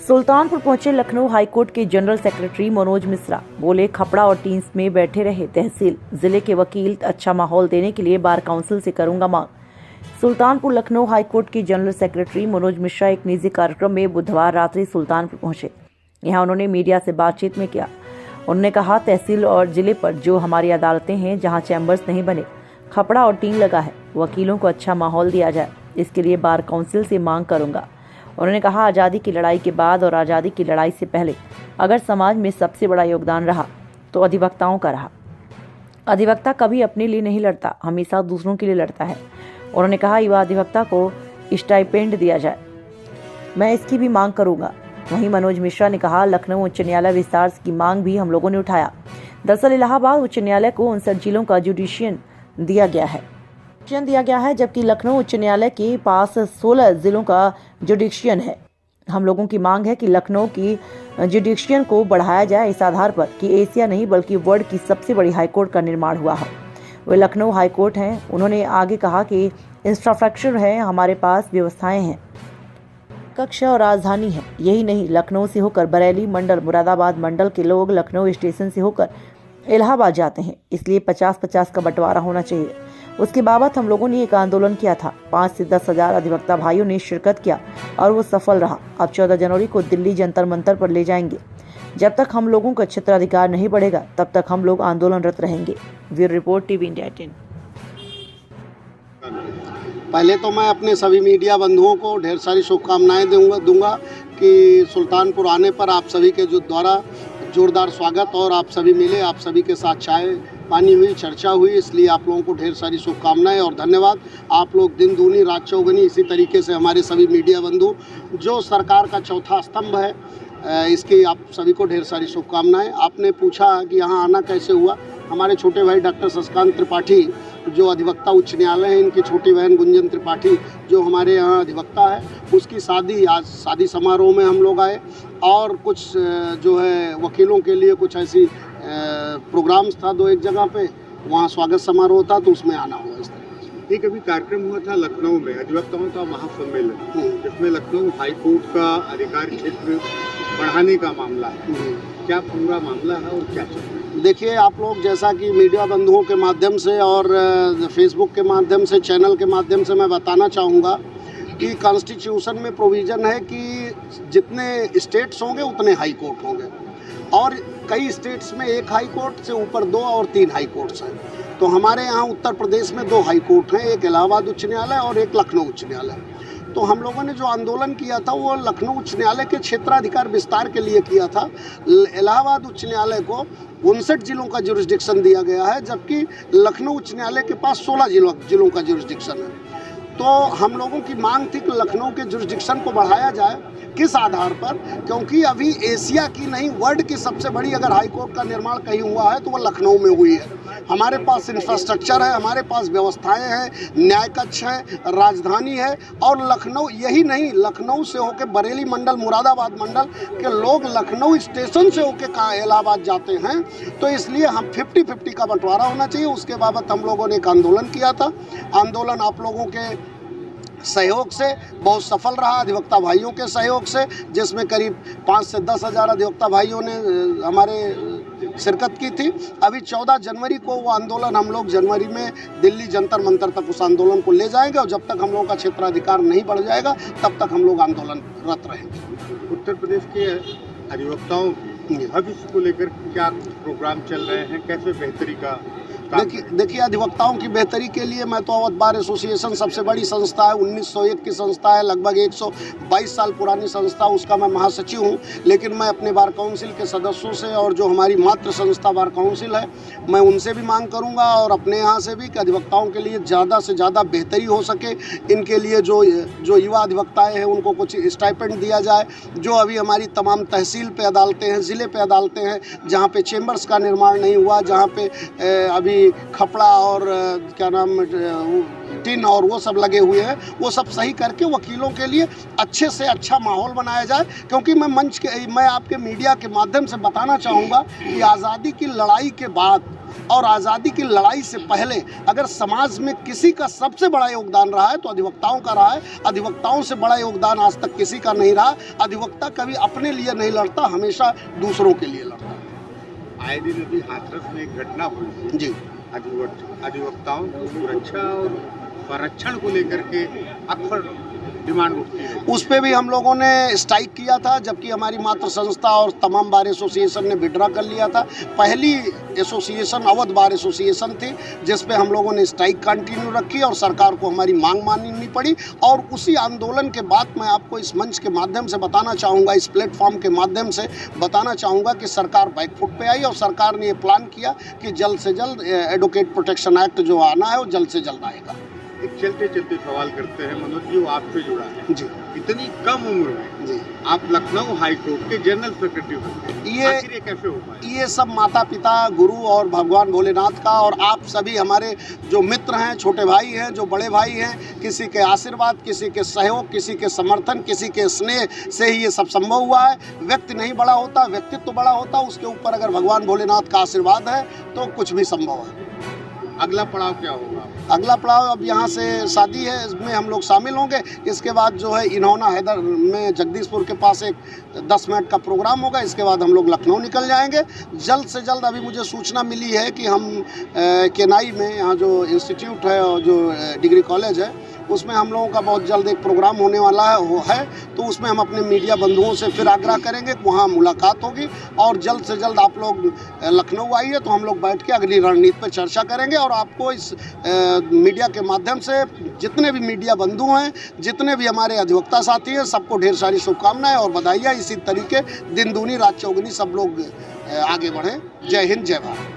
सुल्तानपुर पहुंचे लखनऊ हाईकोर्ट के general secretary Manoj Mishra. बोले, खपड़ा और टीन्स में बैठे रहे तहसील, जिले के वकील, अच्छा माहौल देने के लिए बार काउंसिल से करूंगा मांग। सुल्तानपुर लखनऊ हाईकोर्ट के जनरल सेक्रेटरी मनोज मिश्रा एक निजी कार्यक्रम में बुधवार रात्रि सुल्तानपुर पहुंचे। यहां उन्होंने मीडिया से बातचीत में किया। उन्होंने कहा, तहसील और जिले पर जो हमारी अदालतें हैं, जहां चैम्बर्स नहीं बने, खपड़ा और टीन लगा है, वकीलों को अच्छा माहौल दिया जाए, इसके लिए बार काउंसिल से मांग करूंगा। उन्होंने कहा, आज़ादी की लड़ाई के बाद और आज़ादी की लड़ाई से पहले अगर समाज में सबसे बड़ा योगदान रहा तो अधिवक्ताओं का रहा। अधिवक्ता कभी अपने लिए नहीं लड़ता, हमेशा दूसरों के लिए लड़ता है। उन्होंने कहा, युवा अधिवक्ता को स्टाइपेंड दिया जाए, मैं इसकी भी मांग करूंगा। वहीं मनोज मिश्रा ने कहा, लखनऊ उच्च न्यायालय विस्तार की मांग भी हम लोगों ने उठाया। दरअसल इलाहाबाद उच्च न्यायालय को 59 जिलों का जुडिशियन दिया गया है, जबकि लखनऊ उच्च न्यायालय के पास 16 जिलों का जुडिशियन है। हम लोगों की मांग है कि लखनऊ की जुडिशियन को बढ़ाया जाए, इस आधार पर कि एशिया नहीं बल्कि वर्ल्ड की सबसे बड़ी हाईकोर्ट का निर्माण हुआ है, वे लखनऊ हाईकोर्ट हैं। उन्होंने आगे कहा कि इंफ्रास्ट्रक्चर है, हमारे पास व्यवस्थाएं हैं, कक्ष और राजधानी है। यही नहीं, लखनऊ से होकर बरेली मंडल, मुरादाबाद मंडल के लोग लखनऊ स्टेशन से होकर इलाहाबाद जाते हैं, इसलिए 50-50 का बंटवारा होना चाहिए। उसके बाबत हम लोगों ने एक आंदोलन किया था। 5 से 10 हजार अधिवक्ता भाइयों ने शिरकत किया और वो सफल रहा। अब 14 जनवरी को दिल्ली जंतर मंतर पर ले जाएंगे। जब तक हम लोगों का क्षेत्राधिकार नहीं बढ़ेगा, तब तक हम लोग आंदोलनरत रहेंगे। Bureau report, TV India 10। पहले तो मैं अपने सभी मीडिया बंधुओं को ढेर सारी शुभकामनाएं दूंगा कि सुल्तानपुर आने पर आप सभी के जो द्वारा जोरदार स्वागत और आप सभी मिले, आप सभी के साथ चाय पानी हुई, चर्चा हुई, इसलिए आप लोगों को ढेर सारी शुभकामनाएं और धन्यवाद। आप लोग दिन दूनी रात चौगुनी इसी तरीके से हमारे सभी मीडिया बंधु, जो सरकार का चौथा स्तंभ है, इसकी आप सभी को ढेर सारी शुभकामनाएं। आपने पूछा कि यहाँ आना कैसे हुआ। हमारे छोटे भाई डॉक्टर शशिकांत त्रिपाठी जो अधिवक्ता उच्च न्यायालय है, इनकी छोटी बहन गुंजन त्रिपाठी जो हमारे यहाँ अधिवक्ता है, उसकी शादी, आज शादी समारोह में हम लोग आए और कुछ जो है वकीलों के लिए कुछ ऐसी प्रोग्राम्स था 2-1 जगह पे, वहाँ स्वागत समारोह था, तो उसमें आना हुआ। इस तरह एक अभी कार्यक्रम हुआ था लखनऊ में, अधिवक्ताओं का महासम्मेलन, जिसमें लखनऊ हाईकोर्ट का अधिकार क्षेत्र बढ़ाने का मामला है। क्या पूरा मामला है और क्या चल रहा है? देखिए, आप लोग जैसा कि मीडिया बंधुओं के माध्यम से और फेसबुक के माध्यम से, चैनल के माध्यम से मैं बताना चाहूँगा कि कॉन्स्टिट्यूशन में प्रोविज़न है कि जितने स्टेट्स होंगे उतने हाई कोर्ट होंगे, और कई स्टेट्स में 1 हाई कोर्ट से ऊपर 2 और 3 हाई कोर्ट्स हैं। तो हमारे यहाँ उत्तर प्रदेश में 2 हाई कोर्ट हैं, एक इलाहाबाद उच्च न्यायालय और एक लखनऊ उच्च न्यायालय। तो हम लोगों ने जो आंदोलन किया था वो लखनऊ उच्च न्यायालय के क्षेत्राधिकार विस्तार के लिए किया था। इलाहाबाद उच्च न्यायालय को 59 जिलों का जुरिस्डिक्शन दिया गया है, जबकि लखनऊ उच्च न्यायालय के पास 16 जिलों का जुरिस्डिक्शन है। तो हम लोगों की मांग थी कि लखनऊ के जुरिस्डिक्शन को बढ़ाया जाए। किस आधार पर? क्योंकि अभी एशिया की नहीं, वर्ल्ड की सबसे बड़ी अगर हाई कोर्ट का निर्माण कहीं हुआ है तो वो लखनऊ में हुई है। हमारे पास इंफ्रास्ट्रक्चर है, हमारे पास व्यवस्थाएं हैं, न्याय कक्ष है, राजधानी है, और लखनऊ, यही नहीं, लखनऊ से होकर बरेली मंडल, मुरादाबाद मंडल के लोग लखनऊ स्टेशन से होकर इलाहाबाद जाते हैं। तो इसलिए हम 50-50 का बंटवारा होना चाहिए। उसके बाबत हम लोगों ने एक आंदोलन किया था। आंदोलन आप लोगों के सहयोग से बहुत सफल रहा, अधिवक्ता भाइयों के सहयोग से, जिसमें करीब 5 से 10 हजार अधिवक्ता भाइयों ने हमारे शिरकत की थी। अभी 14 जनवरी को वो आंदोलन हम लोग जनवरी में दिल्ली जंतर मंतर तक उस आंदोलन को ले जाएंगे, और जब तक हम लोगों का क्षेत्राधिकार नहीं बढ़ जाएगा तब तक हम लोग आंदोलनरत रहेंगे। उत्तर प्रदेश के अधिवक्ताओं भविष्य को लेकर क्या प्रोग्राम चल रहे हैं, कैसे बेहतरी का? देखिए, अधिवक्ताओं की बेहतरी के लिए मैं तो अवध बार एसोसिएशन सबसे बड़ी संस्था है, 1901 की संस्था है, लगभग 122 साल पुरानी संस्था, उसका मैं महासचिव हूं। लेकिन मैं अपने बार काउंसिल के सदस्यों से और जो हमारी मातृ संस्था बार काउंसिल है, मैं उनसे भी मांग करूंगा और अपने यहाँ से भी कि अधिवक्ताओं के लिए ज़्यादा से ज़्यादा बेहतरी हो सके। इनके लिए जो युवा अधिवक्ताएँ हैं उनको कुछ स्टाइपेंड दिया जाए। जो अभी हमारी तमाम तहसील पे अदालतें हैं, ज़िले पे अदालतें हैं, जहाँ पे चेम्बर्स का निर्माण नहीं हुआ, जहाँ पे अभी अभी खपड़ा और क्या नाम टिन और वो सब लगे हुए हैं, वो सब सही करके वकीलों के लिए अच्छे से अच्छा माहौल बनाया जाए। क्योंकि मैं आपके मीडिया के माध्यम से बताना चाहूँगा कि आज़ादी की लड़ाई के बाद और आज़ादी की लड़ाई से पहले अगर समाज में किसी का सबसे बड़ा योगदान रहा है तो अधिवक्ताओं का रहा है। अधिवक्ताओं से बड़ा योगदान आज तक किसी का नहीं रहा। अधिवक्ता कभी अपने लिए नहीं लड़ता, हमेशा दूसरों के लिए लड़ता। आए दिन अभी हाथरस में एक घटना हुई जी, अधिवक्ताओं की सुरक्षा और संरक्षण को लेकर के अक्सर डिमांड उठती है। उस पर भी हम लोगों ने स्ट्राइक किया था, जबकि हमारी मातृ संस्था और तमाम बार एसोसिएशन ने विड्रॉ कर लिया था। पहली एसोसिएशन अवध बार एसोसिएशन थी, जिस पे हम लोगों ने स्ट्राइक कंटिन्यू रखी और सरकार को हमारी मांग माननी पड़ी। और उसी आंदोलन के बाद मैं आपको इस मंच के माध्यम से बताना चाहूँगा, इस प्लेटफॉर्म के माध्यम से बताना चाहूँगा कि सरकार बैकफुट पे आई और सरकार ने ये प्लान किया कि जल्द से जल्द एडवोकेट प्रोटेक्शन एक्ट जो आना है वो जल्द से जल्द आएगा। एक चलते चलते सवाल करते हैं मनोज जी, वो आपसे जुड़ा है। जी, इतनी कम उम्र में जी, आप लखनऊ हाई कोर्ट के जनरल सेक्रेटरी बन गए, ये आखिर ये कैसे हो पाया? ये सब माता पिता, गुरु और भगवान भोलेनाथ का और आप सभी हमारे जो मित्र हैं, छोटे भाई हैं, जो बड़े भाई हैं, किसी के आशीर्वाद, किसी के सहयोग, किसी के समर्थन, किसी के स्नेह से ही ये सब संभव हुआ है। व्यक्ति नहीं बड़ा होता, व्यक्तित्व बड़ा होता, उसके ऊपर अगर भगवान भोलेनाथ का आशीर्वाद है तो कुछ भी संभव है। अगला पड़ाव क्या होगा? अगला पड़ाव अब यहाँ से शादी है, इसमें हम लोग शामिल होंगे। इसके बाद जो है इन्होंना हैदर में जगदीशपुर के पास एक 10 मिनट का प्रोग्राम होगा। इसके बाद हम लोग लखनऊ निकल जाएंगे। जल्द से जल्द अभी मुझे सूचना मिली है कि हम केनाई में यहाँ जो इंस्टीट्यूट है और जो डिग्री कॉलेज है उसमें हम लोगों का बहुत जल्द एक प्रोग्राम होने वाला है वो है, तो उसमें हम अपने मीडिया बंधुओं से फिर आग्रह करेंगे, वहाँ मुलाकात होगी और जल्द से जल्द आप लोग लखनऊ आइए तो हम लोग बैठ के अगली रणनीति पर चर्चा करेंगे। और आपको इस मीडिया के माध्यम से जितने भी मीडिया बंधु हैं, जितने भी हमारे अधिवक्ता साथी हैं, सबको ढेर सारी शुभकामनाएं और बधाइयाँ। इसी तरीके दिन दूनी रात चौगुनी सब लोग आगे बढ़ें। जय हिंद, जय भारत।